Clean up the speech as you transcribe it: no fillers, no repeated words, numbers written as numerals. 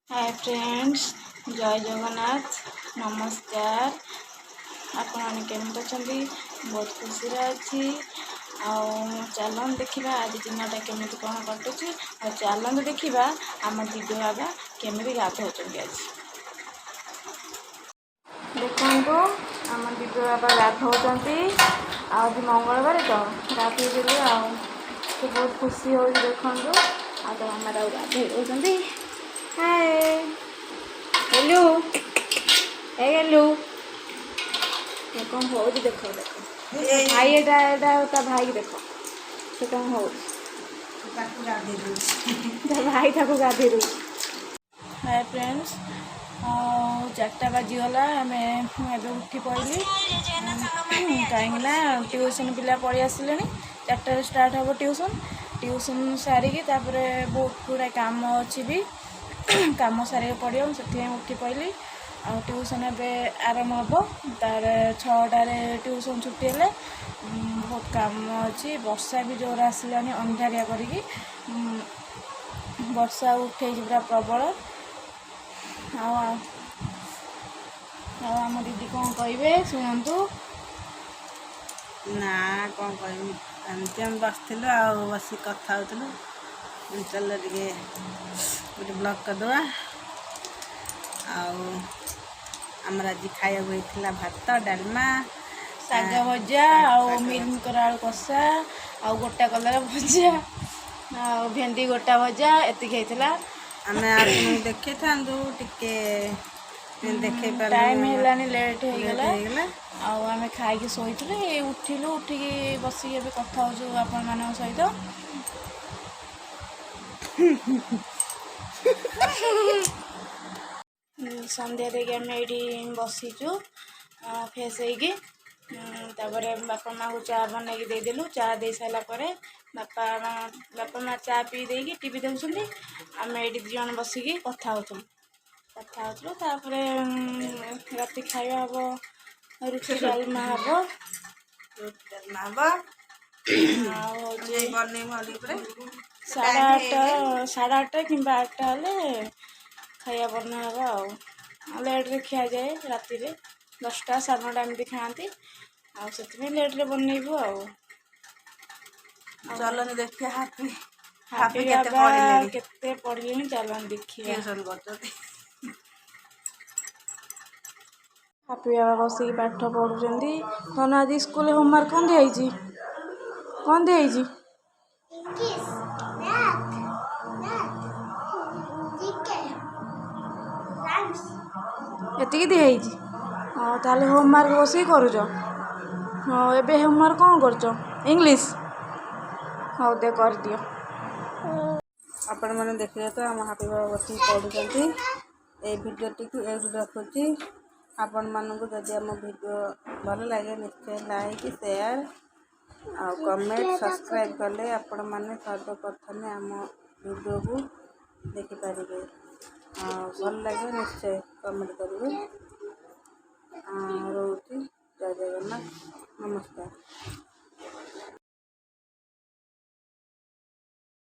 Hi friends, जय जगन्नाथ, नमस्कार। आपने केमती अच्छा? बहुत खुशी अच्छी। चलन देखा आज दिनटा केमी कौन कटुची और चलन देखा आम दिव्य बाबा केमी गाधो आज। देखो आम दिव्य बाबा गाधो आज मंगलवार तो गाधे तो बहुत खुशी हो देखो तो आम गाधे हाय हेलो हेलो कौन हो देख देख भाई एटा भाई देख से कौन हो भाई ताको गाधे दे। हाय फ्रेंड्स, 4टा बाजीगला आम उठी पड़ी कहीं ट्यूशन पिला पलि आसिले 4टार स्टार्ट हम ट्यूशन सारिकी बहुत गुड़ा काम अच्छी भी काम सारे पड़ो से उठी पड़ी आ ट्यूशन एवं आरम्भ हम तार 6टार ट्यूशन छुट्टी है। बहुत काम अच्छी वर्षा भी जोर आसला अंधारिया करी वर्षा उठे पूरा प्रबल। आम दीदी कौन कहे शुणु ना कौन कहमी आम बसलु आ बस कथा हो चल टे गोटे ब्लग करदे। आमर आज खाया होता भात डालमा शाग भजा आ मिलमिकर आलू कषा आ गोटा कलर भजा आ भेंडी गोटा भजा एति होता। आम आपको देखी था टे देखे टाइम है लेट हो गला आम खाई शोले उठिलु उठिकी बसिक कथा हो आपण मान सहित। संध्या देके आम ये बसीचु फ्रेश होपर बापा माँ को चा बन देदेलु। चा दे सारा बापा माँ चा पी दे टीवी देखुं आम ये दिजन बसिकी कथा हो राति खाଇବା हम रुटी डालमा हम साढ़े 8 कि 8टा हेल्ले खाଇବା बना हम लेट्रे खिया जाए राति 10टा 9:30 एमती खाती से लेट्रे बनइबू चलन देखिए हापी हापी बाबा केते पढ़ले चलन देखिए हापी बाबा बसिक पाठ पढ़ुंट। धन आज स्कूल होमवर्क कौन दिखाई कौन दिखाई एति दिखाई ताले होमवर्क बसिक करुच। हाँ एबे होमवर्क कौन कर इंग्लिश हाँ दे कर दियो। आपण मैंने देखिए तो आम हापी बाबा बस पढ़ुं। ये भिडियोटी को ये रखुची आपण मानक जदि आम भिडियो भल लगे निश्चय लाइक शेयर आ कमेंट सब्सक्राइब कले आपण मैंने सर्वप्रथम आम भिडियो को देखिपारे। भल लगे निश्चय कमेंट करेंगे। रोची जय जगन्नाथ, नमस्कार।